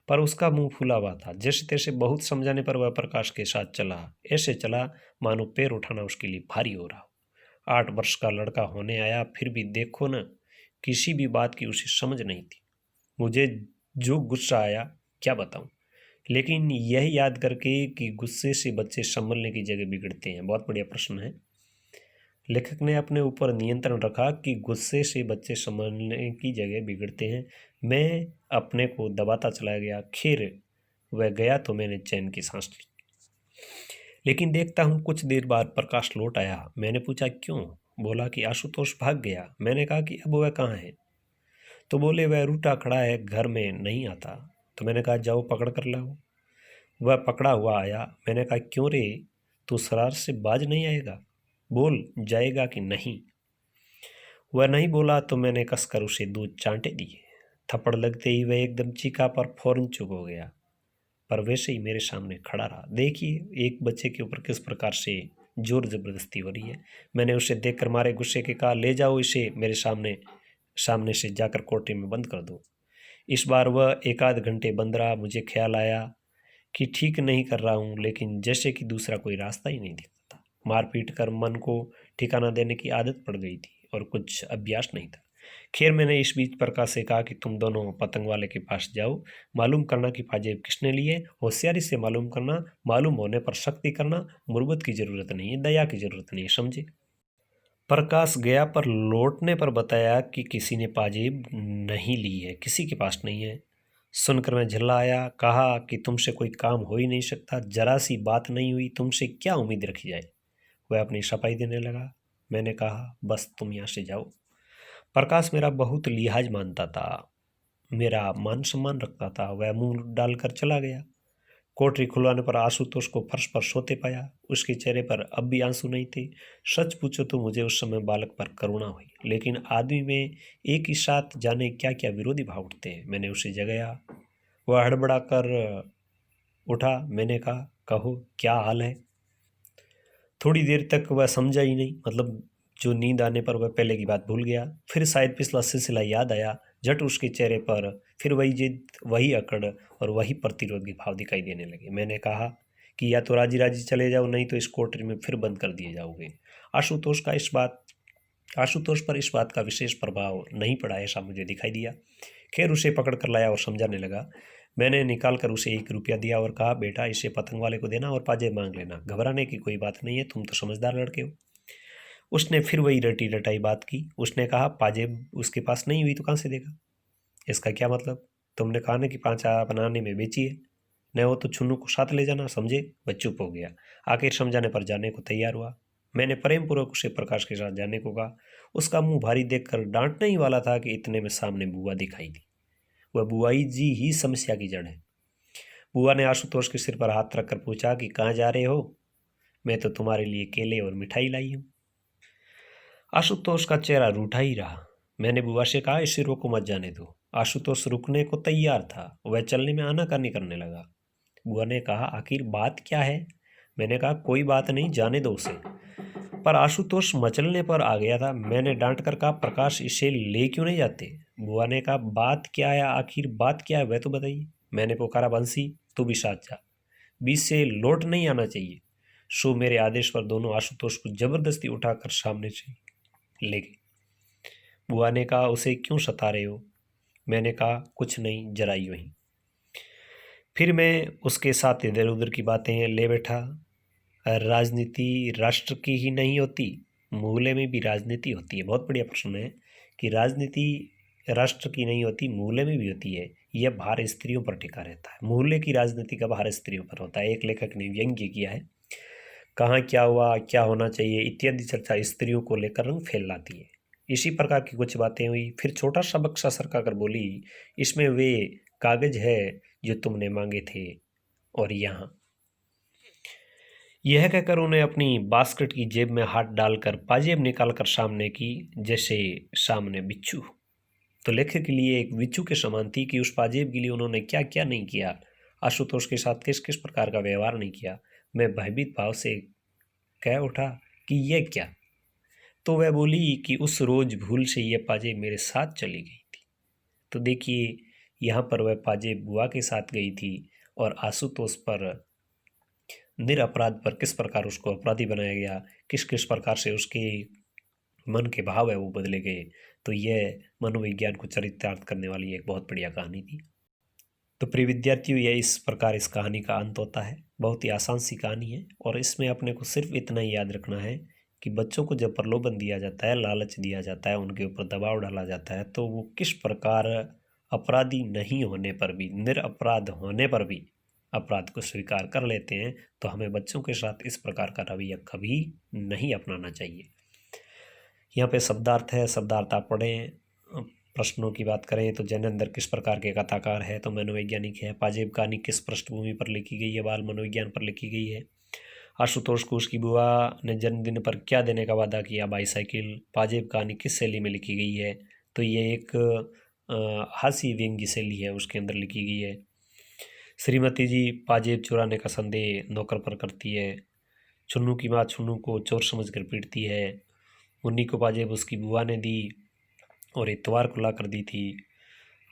पर उसका मुंह फूला हुआ था। जैसे तैसे बहुत समझाने पर वह प्रकाश के साथ चला। ऐसे चला मानो पैर उठाना उसके लिए भारी हो रहा हो। 8 वर्ष का लड़का होने आया, फिर भी देखो न, किसी भी बात की उसे समझ नहीं थी। मुझे जो गुस्सा आया क्या बताऊं, लेकिन यह याद करके कि गुस्से से बच्चे संभलने की जगह बिगड़ते हैं। बहुत बढ़िया प्रश्न है। लेखक ने अपने ऊपर नियंत्रण रखा कि गुस्से से बच्चे संभलने की जगह बिगड़ते हैं। मैं अपने को दबाता चला गया। खैर वह गया तो मैंने चैन की सांस ली। लेकिन देखता हूँ कुछ देर बाद प्रकाश लौट आया। मैंने पूछा क्यों? बोला कि आशुतोष भाग गया। मैंने कहा कि अब वह कहाँ है? तो बोले वह रूठा खड़ा है, घर में नहीं आता। तो मैंने कहा जाओ पकड़ कर लाओ। वह पकड़ा हुआ आया। मैंने कहा क्यों रे, तू शरार से बाज नहीं आएगा? बोल, जाएगा कि नहीं? वह नहीं बोला तो मैंने कसकर उसे 2 चांटे दिए। थप्पड़ लगते ही वह एकदम चीखा पर फौरन चुप हो गया, पर वैसे ही मेरे सामने खड़ा रहा। देखिए एक बच्चे के ऊपर किस प्रकार से जोर जबरदस्ती हो रही है। मैंने उसे देखकर मारे गुस्से के कहा ले जाओ इसे मेरे सामने सामने से जाकर कोठरी में बंद कर दो। इस बार वह 1 आध घंटे बंद रहा। मुझे ख्याल आया कि ठीक नहीं कर रहा हूँ, लेकिन जैसे कि दूसरा कोई रास्ता ही नहीं दिखता था। मारपीट कर मन को ठिकाना देने की आदत पड़ गई थी और कुछ अभ्यास नहीं था। खैर, मैंने इस बीच प्रकाश से कहा कि तुम दोनों पतंग वाले के पास जाओ, मालूम करना कि पाजेब किसने लिए। होशियारी से मालूम करना, मालूम होने पर सख्ती करना। मुरब्बत की जरूरत नहीं है, दया की जरूरत नहीं है, समझे। प्रकाश गया, पर लौटने पर बताया कि किसी ने पाजेब नहीं ली है, किसी के पास नहीं है। सुनकर मैं झल्लाया, कहा कि तुमसे कोई काम हो ही नहीं सकता, जरा सी बात नहीं हुई, तुमसे क्या उम्मीद रखी जाए। वह अपनी सफाई देने लगा। मैंने कहा, बस तुम यहाँ से जाओ। प्रकाश मेरा बहुत लिहाज मानता था, मेरा मान सम्मान रखता था। वह मुंह डालकर चला गया। कोठरी खुलवाने पर आशुतोष को फर्श पर सोते पाया। उसके चेहरे पर अब भी आंसू नहीं थे। सच पूछो तो मुझे उस समय बालक पर करुणा हुई, लेकिन आदमी में एक ही साथ जाने क्या क्या विरोधी भाव उठते हैं। मैंने उसे जगाया। वह हड़बड़ा कर उठा। मैंने कहा, कहो क्या हाल है। थोड़ी देर तक वह समझा ही नहीं, मतलब जो नींद आने पर वह पहले की बात भूल गया। फिर शायद पिछला सिलसिला याद आया। झट उसके चेहरे पर फिर वही जिद, वही अकड़ और वही प्रतिरोध के भाव दिखाई देने लगे। मैंने कहा कि या तो राजी राजी चले जाओ, नहीं तो इस कोठरी में फिर बंद कर दिए जाओगे। आशुतोष का इस बात आशुतोष पर इस बात का विशेष प्रभाव नहीं पड़ा, ऐसा मुझे दिखाई दिया। खैर, उसे पकड़ कर लाया और समझाने लगा। मैंने निकाल कर उसे 1 रुपया दिया और कहा, बेटा इसे पतंग वाले को देना और पाजेब मांग लेना, घबराने की कोई बात नहीं है, तुम तो समझदार लड़के हो। उसने फिर वही रटी रटाई बात की। उसने कहा, पाजेब उसके पास नहीं हुई तो कहाँ से देगा। इसका क्या मतलब। तुमने कहा ना कि 5 बनाने में बेची है, न हो तो छुन्नू को साथ ले जाना, समझे। वह चुप हो गया। आखिर समझाने पर जाने को तैयार हुआ। मैंने प्रेम पूर्वक उसे प्रकाश के साथ जाने को कहा। उसका मुंह भारी देखकर डांटने ही वाला था कि इतने में सामने बुआ दिखाई दी। वह बुआई जी ही समस्या की जड़ है। बुआ ने आशुतोष के सिर पर हाथ रखकर पूछा कि कहाँ जा रहे हो। मैं तो तुम्हारे लिए केले और मिठाई लाई हूँ। आशुतोष का चेहरा रूठा ही रहा। मैंने बुआ से कहा, इसे रोको मत, जाने दो। आशुतोष रुकने को तैयार था। वह चलने में आनाकानी करने लगा। बुआ ने कहा, आखिर बात क्या है। मैंने कहा, कोई बात नहीं, जाने दो उसे। पर आशुतोष मचलने पर आ गया था। मैंने डांट कर कहा, प्रकाश इसे ले क्यों नहीं जाते। बुआ ने कहा, बात क्या है, आखिर बात क्या है वह तो बताइए। मैंने पुकारा, बंसी तू भी साथ जा, बीच से लौट नहीं आना चाहिए। सो मेरे आदेश पर दोनों आशुतोष को जबरदस्ती उठाकर सामने से ले गए। बुआ ने कहा, उसे क्यों सता रहे हो। मैंने कहा, कुछ नहीं, जरा यूं ही। फिर मैं उसके साथ इधर उधर की बातें ले बैठा। राजनीति राष्ट्र की ही नहीं होती, मूल्य में भी राजनीति होती है। बहुत बढ़िया प्रश्न है कि राजनीति राष्ट्र की नहीं होती, मूल्य में भी होती है। यह भार स्त्रियों पर टिका रहता है। मूल्य की राजनीति का भार स्त्रियों पर होता है। एक लेखक ने व्यंग्य किया है, कहाँ क्या हुआ, क्या होना चाहिए इत्यादि चर्चा स्त्रियों को लेकर रंग फैलाती है। इसी प्रकार की कुछ बातें हुई। फिर छोटा सा बक्सा सरका कर बोली, इसमें वे कागज है जो तुमने मांगे थे, और यहाँ। यह कहकर उन्हें अपनी बास्केट की जेब में हाथ डालकर पाजेब निकालकर सामने की, जैसे सामने बिच्छू। तो लेखक के लिए एक बिच्छू के समान थी कि उस पाजेब के लिए उन्होंने क्या क्या नहीं किया, आशुतोष के साथ किस किस प्रकार का व्यवहार नहीं किया। मैं भयभीत भाव से कह उठा कि यह क्या। तो वह बोली कि उस रोज भूल से यह पाजेब मेरे साथ चली गई थी। तो देखिए, यहाँ पर वह पाजेब बुआ के साथ गई थी और आशुतोष पर निरपराध पर किस प्रकार उसको अपराधी बनाया गया, किस किस प्रकार से उसके मन के भाव है वो बदले गए। तो यह मनोविज्ञान को चरितार्थ करने वाली एक बहुत बढ़िया कहानी थी। तो प्रिय विद्यार्थियों, यह इस प्रकार इस कहानी का अंत होता है। बहुत ही आसान सी कहानी है और इसमें अपने को सिर्फ इतना ही याद रखना है कि बच्चों को जब प्रलोभन दिया जाता है, लालच दिया जाता है, उनके ऊपर दबाव डाला जाता है, तो वो किस प्रकार अपराधी नहीं होने पर भी, निरपराध होने पर भी अपराध को स्वीकार कर लेते हैं। तो हमें बच्चों के साथ इस प्रकार का रवैया कभी नहीं अपनाना चाहिए। यहाँ पे शब्दार्थ है, शब्दार्थ आप पढ़ें। प्रश्नों की बात करें तो जैनेंद्र किस प्रकार के कथाकार है, तो मनोवैज्ञानिक है। पाजेब कहानी किस पृष्ठभूमि पर लिखी गई है, बाल मनोविज्ञान पर लिखी गई है। आशुतोष को उसकी बुआ ने जन्मदिन पर क्या देने का वादा किया, बाईसाइकिल। पाजेब कहानी किस शैली में लिखी गई है, तो ये एक हास्य व्यंग्य शैली है, उसके अंदर लिखी गई है। श्रीमती जी पाजेब चुराने का संदेह नौकर पर करती है। छुन्नू की माँ छुन्नू को चोर समझकर पीटती है। मुन्नी को पाजेब उसकी बुआ ने दी। और इतवार को ला कर दी थी।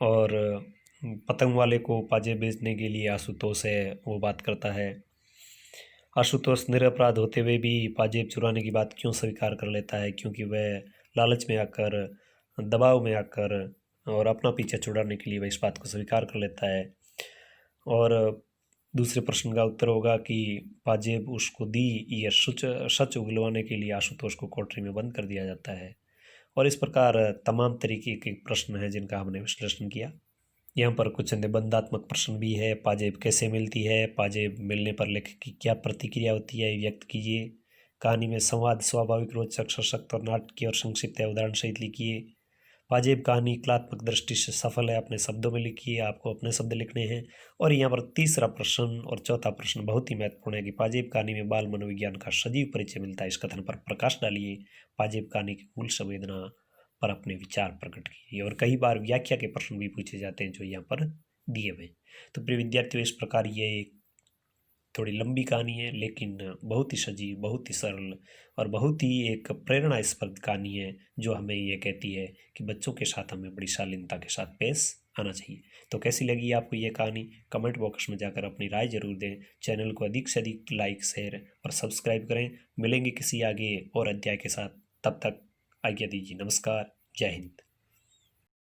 और पतंग वाले को पाजेब बेचने के लिए आशुतोष है वो बात करता है। आशुतोष निरपराध होते हुए भी पाजेब चुराने की बात क्यों स्वीकार कर लेता है? क्योंकि वह लालच में आकर, दबाव में आकर और अपना पीछा छुड़ाने के लिए वह इस बात को स्वीकार कर लेता है। और दूसरे प्रश्न का उत्तर होगा कि पाजेब उसको दी यह सच सच उगलवाने के लिए आशुतोष को कोठरी में बंद कर दिया जाता है। और इस प्रकार तमाम तरीके के प्रश्न हैं जिनका हमने विश्लेषण किया। यहाँ पर कुछ निबंधात्मक प्रश्न भी है। पाजेब कैसे मिलती है? पाजेब मिलने पर लेखक की क्या प्रतिक्रिया होती है, व्यक्त कीजिए। कहानी में संवाद स्वाभाविक, रोचक, सशक्त और नाटकीय और संक्षिप्त है, उदाहरण सहित लिखिए। पाजेब कहानी कलात्मक दृष्टि से सफल है, अपने शब्दों में लिखिए, आपको अपने शब्द लिखने हैं। और यहाँ पर तीसरा प्रश्न और चौथा प्रश्न बहुत ही महत्वपूर्ण है कि पाजेब कहानी में बाल मनोविज्ञान का सजीव परिचय मिलता है। इस कथन पर प्रकाश डालिए। पाजेब कहानी की मूल संवेदना पर अपने विचार प्रकट कीजिए। और कई बार व्याख्या के प्रश्न भी पूछे जाते हैं जो यहाँ पर दिए हुए। तो प्रिय विद्यार्थियों, इस प्रकार ये एक थोड़ी लंबी कहानी है लेकिन बहुत ही सजीव, बहुत ही सरल और बहुत ही एक प्रेरणास्पद कहानी है जो हमें ये कहती है कि बच्चों के साथ हमें बड़ी शालीनता के साथ पेश आना चाहिए। तो कैसी लगी आपको ये कहानी? कमेंट बॉक्स में जाकर अपनी राय जरूर दें। चैनल को अधिक से अधिक लाइक, शेयर और सब्सक्राइब करें। मिलेंगे किसी आगे और अध्याय के साथ, तब तक आज्ञा दीजिए। नमस्कार, जय हिंद।